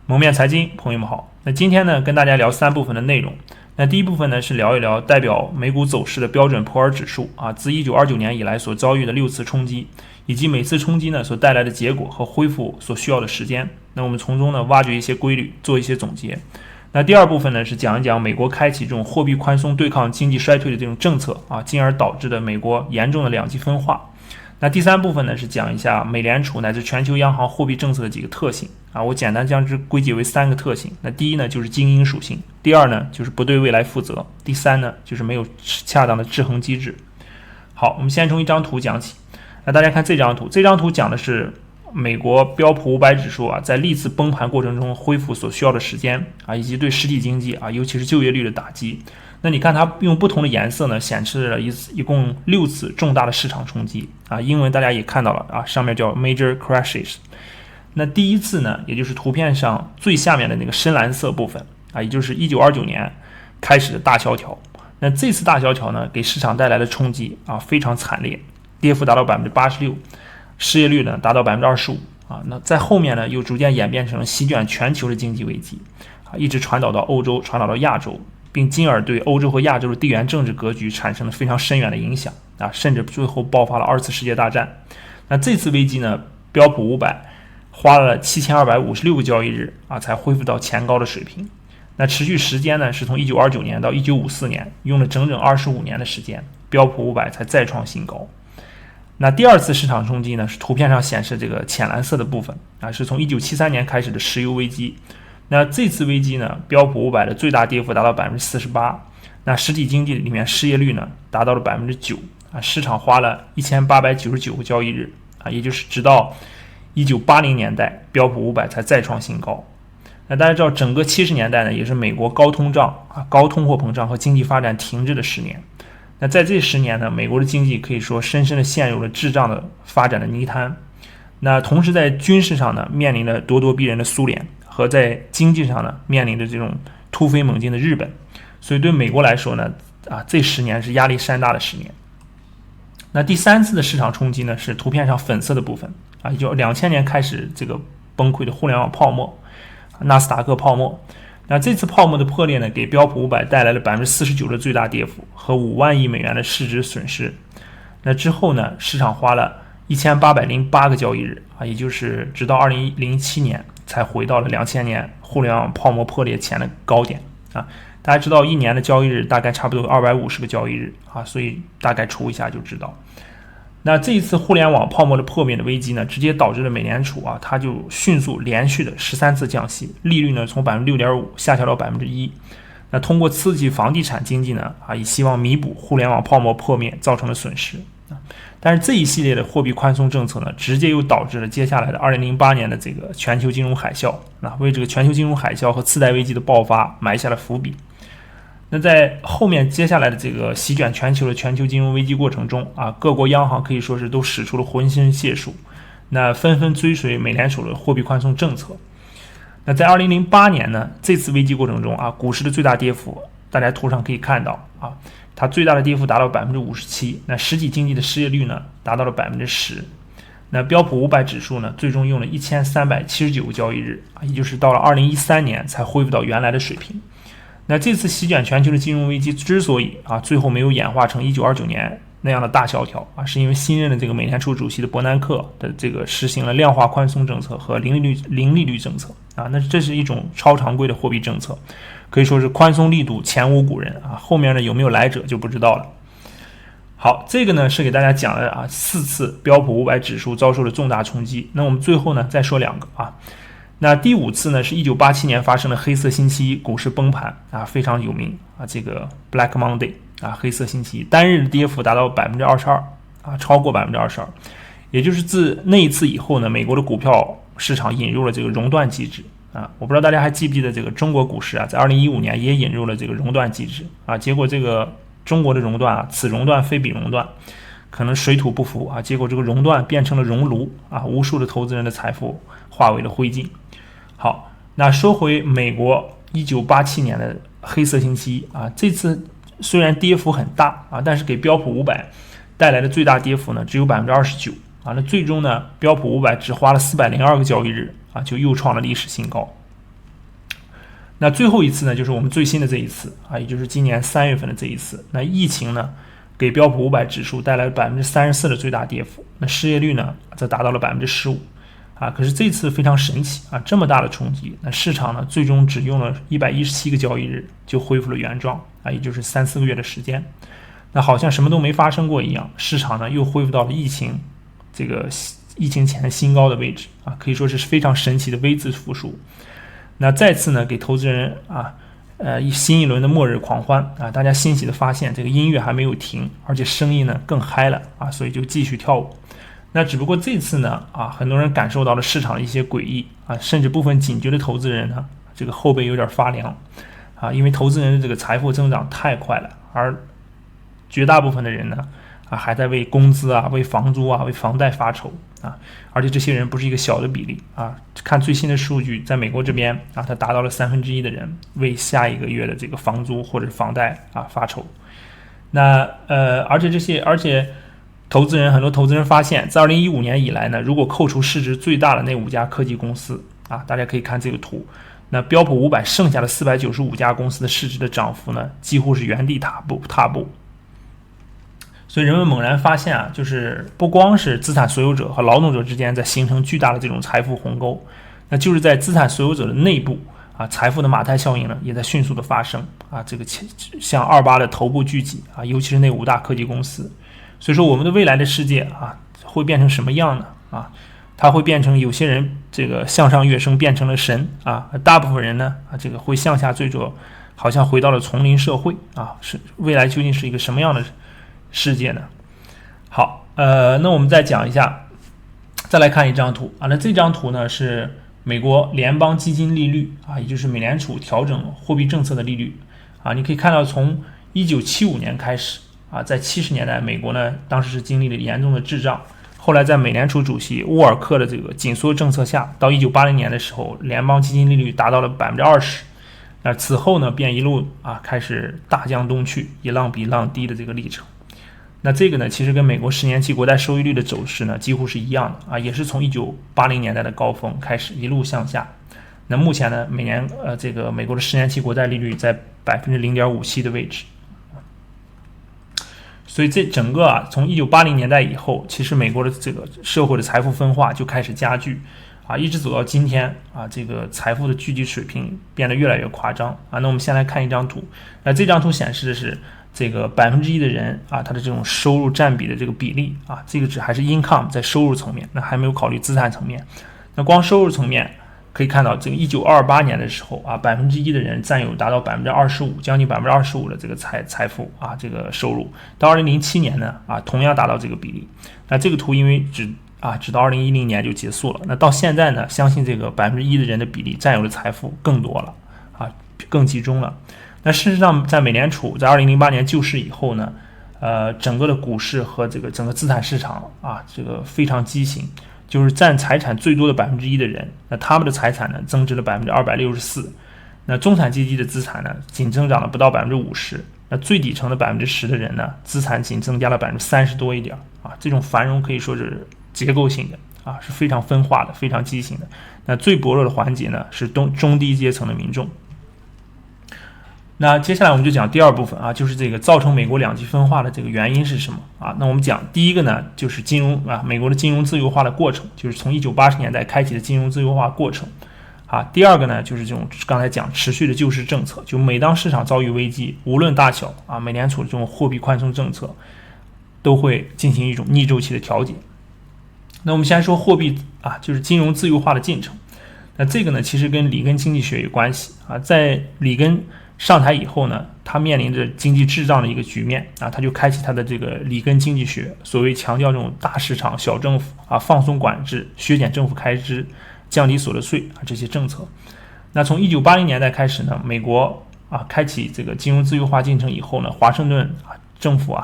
蒙面财经，朋友们好。那今天呢，跟大家聊三部分的内容。那第一部分呢是聊一聊代表美股走势的标准普尔指数自1929年以来所遭遇的6次冲击，以及每次冲击呢所带来的结果和恢复所需要的时间。那我们从中呢挖掘一些规律，做一些总结。那第二部分呢是讲一讲美国开启这种货币宽松对抗经济衰退的这种政策进而导致的美国严重的两极分化。那第三部分呢是讲一下美联储乃至全球央行货币政策的几个特性我简单将之归结为3个特性。那第一呢就是精英属性，第二呢就是不对未来负责，第三呢就是没有恰当的制衡机制。好，我们先从一张图讲起。那大家看这张图，这张图讲的是美国标普500指数在历次崩盘过程中恢复所需要的时间以及对实体经济尤其是就业率的打击。那你看它用不同的颜色呢显示了一共6次重大的市场冲击英文大家也看到了上面叫 major crashes。 那第一次呢，也就是图片上最下面的那个深蓝色部分也就是1929年开始的大萧条。那这次大萧条呢给市场带来的冲击非常惨烈，跌幅达到 86%， 失业率呢达到 25%那在后面呢又逐渐演变成了席卷全球的经济危机一直传导到欧洲，传导到亚洲，并进而对欧洲和亚洲的地缘政治格局产生了非常深远的影响甚至最后爆发了2次世界大战。那这次危机呢，标普500花了7256个交易日才恢复到前高的水平。那持续时间呢是从1929年到1954年，用了整整25年的时间，标普500才再创新高。那第二次市场冲击呢，是图片上显示这个浅蓝色的部分是从1973年开始的石油危机。那这次危机呢，标普500的最大跌幅达到 48%， 那实体经济里面失业率呢达到了 9%市场花了1899个交易日也就是直到1980年代标普500才再创新高。那大家知道整个70年代呢也是美国高通胀高通货膨胀和经济发展停滞的10年。那在这10年呢，美国的经济可以说深深的陷入了滞胀的发展的泥潭。那同时在军事上呢面临着咄咄逼人的苏联，和在经济上呢面临着这种突飞猛进的日本。所以对美国来说呢这10年是压力山大的10年。那第3次的市场冲击呢是图片上粉色的部分也就2000年开始这个崩溃的互联网泡沫，纳斯达克泡沫。那这次泡沫的破裂呢，给标普500带来了 49% 的最大跌幅和5万亿美元的市值损失。那之后呢，市场花了1808个交易日也就是直到2007年才回到了2000年互联网泡沫破裂前的高点大家知道一年的交易日大概差不多250个交易日所以大概除一下就知道。那这一次互联网泡沫的破灭的危机呢，直接导致了美联储它就迅速连续的13次降息，利率呢从 6.5% 下调到 1%。 那通过刺激房地产经济呢以希望弥补互联网泡沫破灭造成的损失但是这一系列的货币宽松政策呢，直接又导致了接下来的2008年的这个全球金融海啸为这个全球金融海啸和次贷危机的爆发埋下了伏笔。那在后面接下来的这个席卷全球的全球金融危机过程中各国央行可以说是都使出了浑身解数，那纷纷追随美联储的货币宽松政策。那在2008年呢，这次危机过程中股市的最大跌幅，大家图上可以看到它最大的跌幅达到 57%， 那实体经济的失业率呢达到了 10%。 那标普500指数呢最终用了1379个交易日也就是到了2013年才恢复到原来的水平。那这次席卷全球的金融危机之所以最后没有演化成1929年那样的大萧条是因为新任的这个美联储主席的伯南克的这个实行了量化宽松政策和零利率政策那这是一种超常规的货币政策，可以说是宽松力度前无古人后面呢有没有来者就不知道了。好，这个呢是给大家讲了4次标普500指数遭受的重大冲击。那我们最后呢再说2个那第5次呢是1987年发生的黑色星期一股市崩盘非常有名这个 Black Monday 黑色星期一，单日的跌幅达到 22% 超过 22%。 也就是自那一次以后呢，美国的股票市场引入了这个熔断机制我不知道大家还记不记得这个中国股市在2015年也引入了这个熔断机制结果这个中国的熔断此熔断非彼熔断，可能水土不服结果这个熔断变成了熔炉无数的投资人的财富化为了灰烬。好，那说回美国1987年的黑色星期一这次虽然跌幅很大但是给标普500带来的最大跌幅呢只有 29%那最终呢标普500只花了402个交易日就又创了历史新高。那最后一次呢，就是我们最新的这一次啊，也就是今年3月份的这一次。那疫情呢，给标普500指数带来了34%的最大跌幅，那失业率呢，则达到了15%啊。可是这次非常神奇啊，这么大的冲击，那市场呢，最终只用了117个交易日就恢复了原状啊，也就是3-4个月的时间。那好像什么都没发生过一样，市场呢又恢复到了疫情前新高的位置啊，可以说是非常神奇的 V 字复苏。那再次呢，给投资人新一轮的末日狂欢啊！大家欣喜的发现，这个音乐还没有停，而且声音呢更嗨了啊，所以就继续跳舞。那只不过这次呢很多人感受到了市场的一些诡异啊，甚至部分警觉的投资人呢，这个后背有点发凉啊，因为投资人的这个财富增长太快了，而绝大部分的人呢还在为工资为房租为房贷发愁啊，而且这些人不是一个小的比例啊。看最新的数据，在美国这边它达到了1/3的人为下一个月的这个房租或者房贷发愁。那而且很多投资人发现，在2015年以来呢，如果扣除市值最大的那5家科技公司大家可以看这个图，那标普500剩下的495家公司的市值的涨幅呢，几乎是原地踏步。所以人们猛然发现就是不光是资产所有者和劳动者之间在形成巨大的这种财富鸿沟，那就是在资产所有者的内部财富的马太效应呢也在迅速的发生这个像28的头部聚集尤其是那5大科技公司。所以说我们的未来的世界会变成什么样呢它会变成有些人这个向上跃升变成了神大部分人呢这个会向下坠落，好像回到了丛林社会是未来究竟是一个什么样的世界呢？好，那我们再讲一下，再来看一张图那这张图呢是美国联邦基金利率也就是美联储调整货币政策的利率你可以看到从1975年开始在70年代，美国呢当时是经历了严重的滞胀，后来在美联储主席沃尔克的这个紧缩政策下，到1980年的时候，联邦基金利率达到了20%。此后呢，便一路开始大降东去，一浪比一浪低的这个历程。那这个呢，其实跟美国10年期国债收益率的走势呢几乎是一样的也是从1980年代的高峰开始一路向下。那目前呢，每年这个美国的10年期国债利率在0.57%的位置。所以这整个从1980年代以后，其实美国的这个社会的财富分化就开始加剧一直走到今天这个财富的聚集水平变得越来越夸张那我们先来看一张图，那这张图显示的是这个1%的人他的这种收入占比的这个比例这个只还是 income 在收入层面，那还没有考虑资产层面。那光收入层面可以看到，这个1928年的时候1%的人占有达到25%，将近25%的这个财富这个收入。到2007年呢同样达到这个比例。那这个图因为直到2010年就结束了。那到现在呢，相信这个1%的人的比例占有的财富更多了更集中了。那事实上，在美联储在2008年救市以后呢，整个的股市和这个整个资产市场这个非常畸形，就是占财产最多的1%的人，那他们的财产呢增值了264%，那中产阶级的资产呢仅增长了不到50%，那最底层的10%的人呢，资产仅增加了30%多一点这种繁荣可以说是结构性的是非常分化的，非常畸形的。那最薄弱的环节呢是中低阶层的民众。那接下来我们就讲第二部分就是这个造成美国两极分化的这个原因是什么那我们讲第一个呢，就是美国的金融自由化的过程，就是从1980年代开启的金融自由化过程第二个呢，就是这种刚才讲持续的救市政策，就每当市场遭遇危机，无论大小美联储的这种货币宽松政策都会进行一种逆周期的调节。那我们先说货币就是金融自由化的进程。那这个呢，其实跟里根经济学有关系在里根上台以后呢，他面临着经济滞胀的一个局面他就开启他的这个里根经济学，所谓强调这种大市场小政府放松管制，削减政府开支，降低所得税这些政策。那从1980年代开始呢，美国开启这个金融自由化进程以后呢，华盛顿政府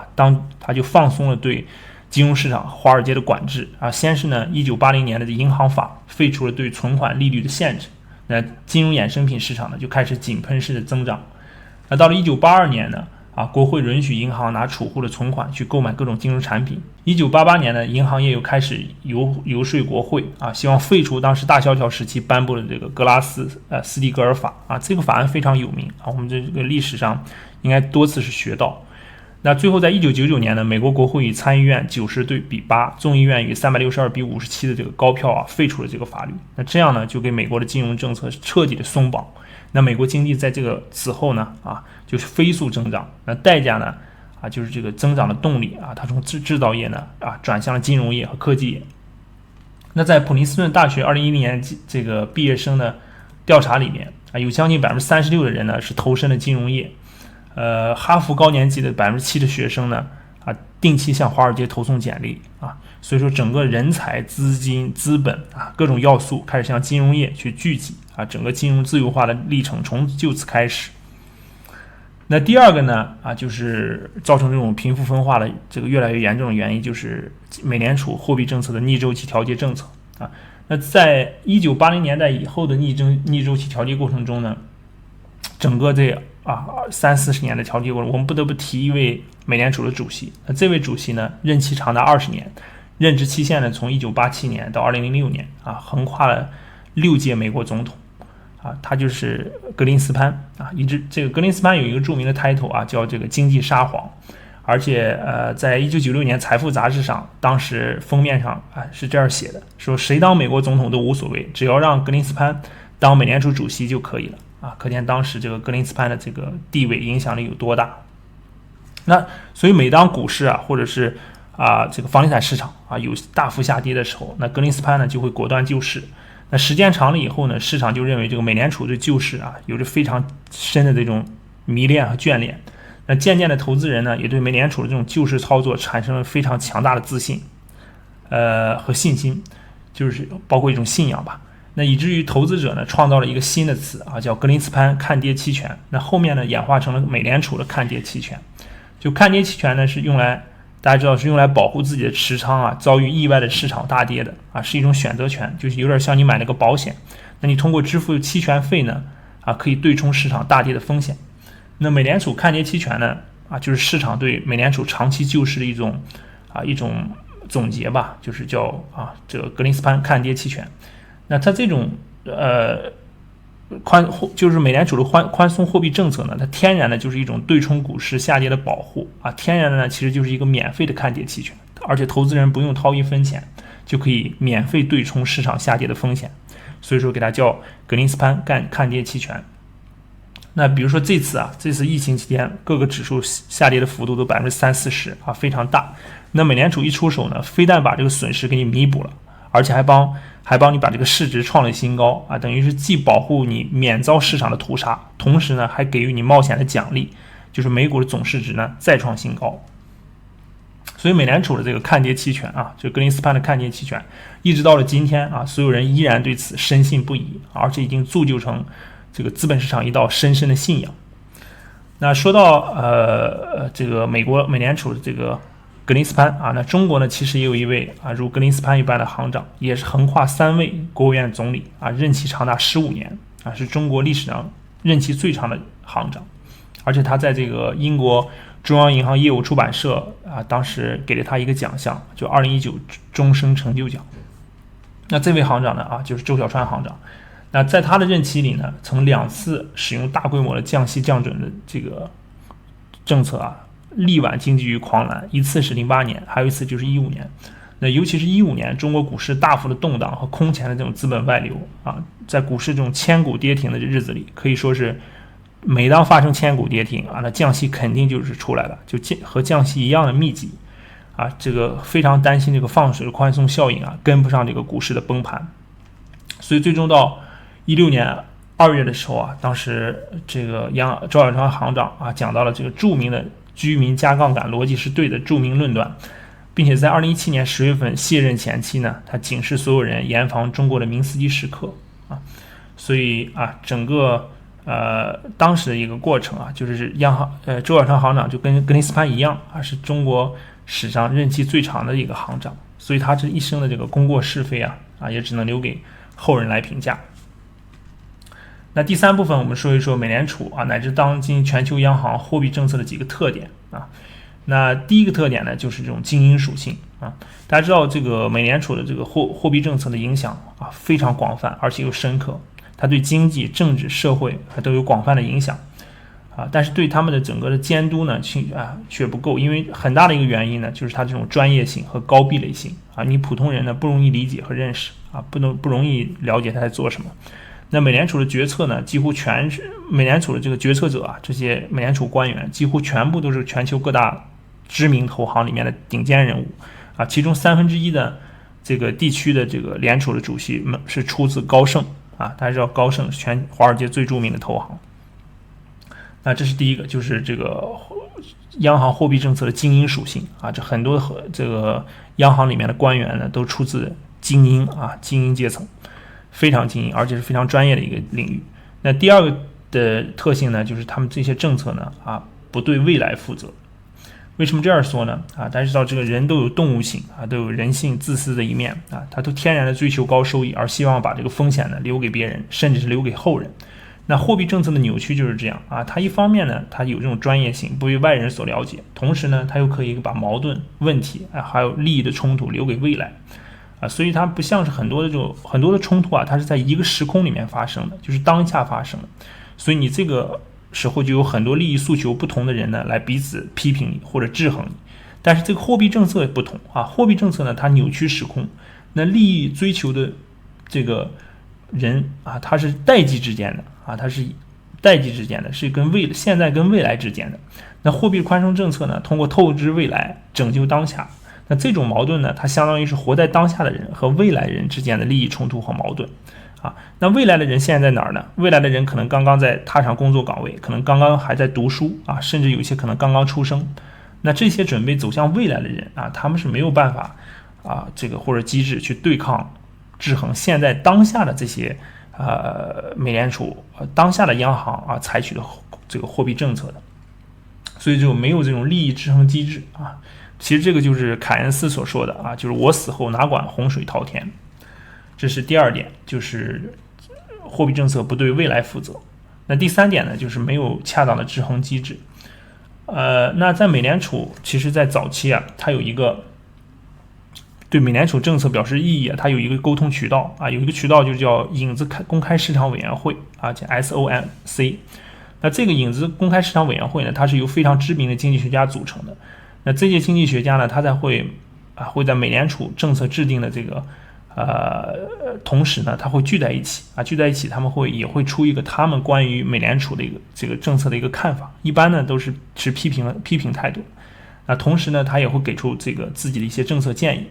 他就放松了对金融市场华尔街的管制先是呢1980年的银行法废除了对存款利率的限制，那金融衍生品市场呢就开始井喷式的增长。那到了1982年呢国会允许银行拿储户的存款去购买各种金融产品。1988年呢，银行业又开始游说国会希望废除当时大萧条时期颁布的这个格拉斯斯蒂格尔法这个法案非常有名我们这个历史上应该多次是学到。那最后在1999年呢，美国国会与参议院90对8，众议院与362比57的这个高票废除了这个法律。那这样呢，就给美国的金融政策彻底的松绑。那美国经济在此后呢就是飞速增长。那代价呢就是这个增长的动力它从制造业呢转向了金融业和科技业。那在普林斯顿大学2010年这个毕业生的调查里面有将近36%的人呢是投身了金融业。哈佛高年级的7%的学生呢定期向华尔街投送简历所以说整个人才、资金、资本各种要素开始向金融业去聚集整个金融自由化的历程就此开始。那第二个呢就是造成这种贫富分化的这个越来越严重的原因，就是美联储货币政策的逆周期调节政策那在1980年代以后的逆周期调节过程中呢，整个这30-40年的调节过程，我们不得不提一位美联储的主席。那这位主席呢，任期长达20年，任职期限呢从1987年到2006年横跨了6届美国总统他就是格林斯潘这个格林斯潘有一个著名的 title 叫这个经济沙皇，而且在1996年财富杂志上，当时封面上是这样写的，说谁当美国总统都无所谓，只要让格林斯潘当美联储主席就可以了可见当时这个格林斯潘的这个地位影响力有多大。那所以每当股市或者是这个房地产市场有大幅下跌的时候，那格林斯潘呢就会果断救市。那时间长了以后呢，市场就认为这个美联储对救市有着非常深的这种迷恋和眷恋。那渐渐的投资人呢也对美联储的这种救市操作产生了非常强大的自信和信心，就是包括一种信仰吧。那以至于投资者呢创造了一个新的词叫格林斯潘看跌期权。那后面呢演化成了美联储的看跌期权。就看跌期权呢是用来大家知道是用来保护自己的持仓遭遇意外的市场大跌的是一种选择权，就是有点像你买了个保险。那你通过支付期权费呢可以对冲市场大跌的风险。那美联储看跌期权呢就是市场对美联储长期救市的一种总结吧，就是叫这个格林斯潘看跌期权。那它这种就是美联储的宽松货币政策呢，它天然的就是一种对冲股市下跌的保护天然的呢其实就是一个免费的看跌期权，而且投资人不用掏1分钱就可以免费对冲市场下跌的风险，所以说给它叫格林斯潘看跌期权。那比如说这次疫情期间各个指数下跌的幅度都30-40%非常大。那美联储一出手呢，非但把这个损失给你弥补了，而且还帮你把这个市值创了新高等于是既保护你免遭市场的屠杀，同时呢还给予你冒险的奖励，就是美股的总市值呢再创新高。所以美联储的这个看跌期权就格林斯潘的看跌期权，一直到了今天所有人依然对此深信不疑，而且已经铸就成这个资本市场一道深深的信仰。那说到这个美联储的这个格林斯潘那中国呢其实也有一位如格林斯潘一般的行长，也是横跨3位国务院总理任期长达15年是中国历史上任期最长的行长。而且他在这个英国中央银行业务出版社当时给了他一个奖项，就2019终生成就奖。那这位行长呢就是周小川行长。那在他的任期里呢，曾2次使用大规模的降息降准的这个政策力挽经济于狂澜，一次是08年，还有一次就是15年。那尤其是15年，中国股市大幅的动荡和空前的这种资本外流在股市这种千股跌停的日子里，可以说是每当发生千股跌停那降息肯定就是出来了，就和降息一样的密集这个非常担心这个放水的宽松效应跟不上这个股市的崩盘。所以最终到16年2月的时候当时这个周小川行长讲到了这个著名的居民加杠杆逻辑是对的著名论断，并且在2017年10月份卸任前期呢，他警示所有人严防中国的明斯基时刻所以整个当时的一个过程就是周小川行长就跟格林斯潘一样是中国史上任期最长的一个行长，所以他这一生的这个功过是非也只能留给后人来评价。那第三部分我们说一说美联储啊乃至当今全球央行货币政策的几个特点啊。那第一个特点呢，就是这种精英属性啊。大家知道这个美联储的这个货币政策的影响啊非常广泛，而且又深刻，它对经济、政治、社会都有广泛的影响啊。但是对他们的整个的监督呢，却不够，因为很大的一个原因呢，就是它这种专业性和高壁垒性啊，你普通人呢不容易理解和认识啊，不容易了解他在做什么。那美联储的决策呢，几乎全是美联储的这个决策者啊，这些美联储官员几乎全部都是全球各大知名投行里面的顶尖人物啊，其中1/3的这个地区的这个联储的主席们是出自高盛啊，大家知道高盛是全华尔街最著名的投行。那这是第一个，就是这个央行货币政策的精英属性啊，这很多这个央行里面的官员呢都出自精英啊，精英阶层，非常精英，而且是非常专业的一个领域。那第二个的特性呢，就是他们这些政策呢不对未来负责。为什么这样说呢？大家知道这个人都有动物性啊，都有人性自私的一面啊，他都天然的追求高收益，而希望把这个风险呢留给别人，甚至是留给后人。那货币政策的扭曲就是这样啊，它一方面呢，它有这种专业性，不为外人所了解，同时呢，它又可以把矛盾、问题还有利益的冲突留给未来啊，所以它不像是很多的冲突啊，它是在一个时空里面发生的，就是当下发生的，所以你这个时候就有很多利益诉求不同的人呢来彼此批评你或者制衡你。但是这个货币政策不同啊，货币政策呢它扭曲时空，那利益追求的这个人啊，它是代际之间的啊，它是代际之间的，是现在跟未来之间的。那货币宽松政策呢，通过透支未来拯救当下，那这种矛盾呢，它相当于是活在当下的人和未来人之间的利益冲突和矛盾啊。那未来的人现在在哪儿呢？未来的人可能刚刚在踏上工作岗位，可能刚刚还在读书啊，甚至有些可能刚刚出生。那这些准备走向未来的人啊，他们是没有办法这个或者机制去对抗制衡现在当下的这些美联储当下的央行采取的这个货币政策的，所以就没有这种利益制衡机制啊。其实这个就是凯恩斯所说的啊，就是我死后哪管洪水滔天。这是第二点，就是货币政策不对未来负责。那第三点呢，就是没有恰当的制衡机制。那在美联储，其实在早期它有一个对美联储政策表示异议它有一个沟通渠道有一个渠道就叫影子公开市场委员会叫 SOMC。那这个影子公开市场委员会呢，它是由非常知名的经济学家组成的。那这些经济学家呢，他会在美联储政策制定的这个同时呢，他会聚在一起，他们也会出一个他们关于美联储的一个这个政策的一个看法，一般呢都是持批评态度。那同时呢，他也会给出这个自己的一些政策建议。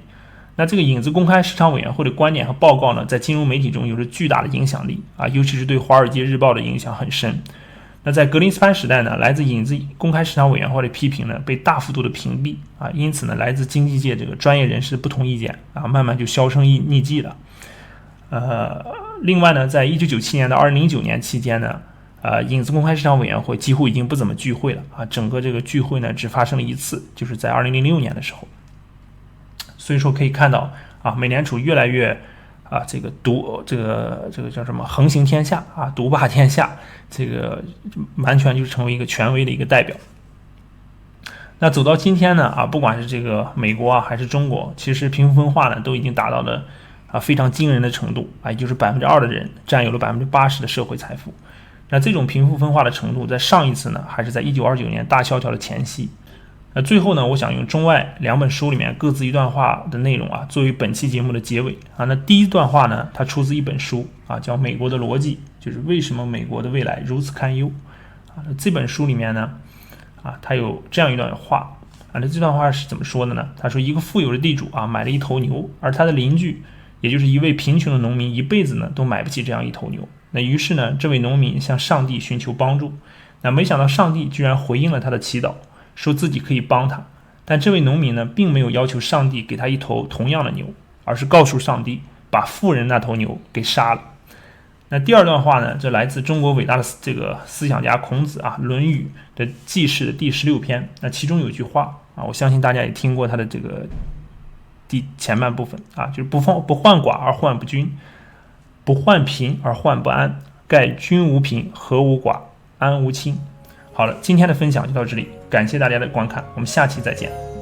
那这个影子公开市场委员会的观点和报告呢，在金融媒体中有着巨大的影响力尤其是对《华尔街日报》的影响很深。那在格林斯潘时代呢，来自影子公开市场委员会的批评呢，被大幅度的屏蔽因此呢，来自经济界这个专业人士的不同意见慢慢就销声匿迹了。另外呢，在1997年到2009年期间呢，影子公开市场委员会几乎已经不怎么聚会了整个这个聚会呢只发生了一次，就是在2006年的时候。所以说可以看到美联储越来越这个叫什么横行天下独霸天下，这个完全就是成为一个权威的一个代表。那走到今天呢不管是这个美国还是中国，其实贫富分化呢都已经达到了非常惊人的程度也就是2%的人占有了80%的社会财富。那这种贫富分化的程度，在上一次呢还是在1929年大萧条的前夕。最后呢，我想用中外两本书里面各自一段话的内容作为本期节目的结尾那第一段话呢，它出自一本书叫《美国的逻辑》，就是为什么美国的未来如此堪忧这本书里面呢它有这样一段话那这段话是怎么说的呢？他说，一个富有的地主买了一头牛，而他的邻居也就是一位贫穷的农民一辈子呢都买不起这样一头牛。那于是呢，这位农民向上帝寻求帮助，那没想到上帝居然回应了他的祈祷，说自己可以帮他。但这位农民呢，并没有要求上帝给他一头同样的牛，而是告诉上帝把富人那头牛给杀了。那第二段话呢，这来自中国伟大的这个思想家孔子《论语》的记事的第16篇。那其中有句话我相信大家也听过他的这个前半部分就是不患寡而患不均，不患贫而患不安，盖君无贫，和无寡，安无倾。好了，今天的分享就到这里，感谢大家的观看，我们下期再见。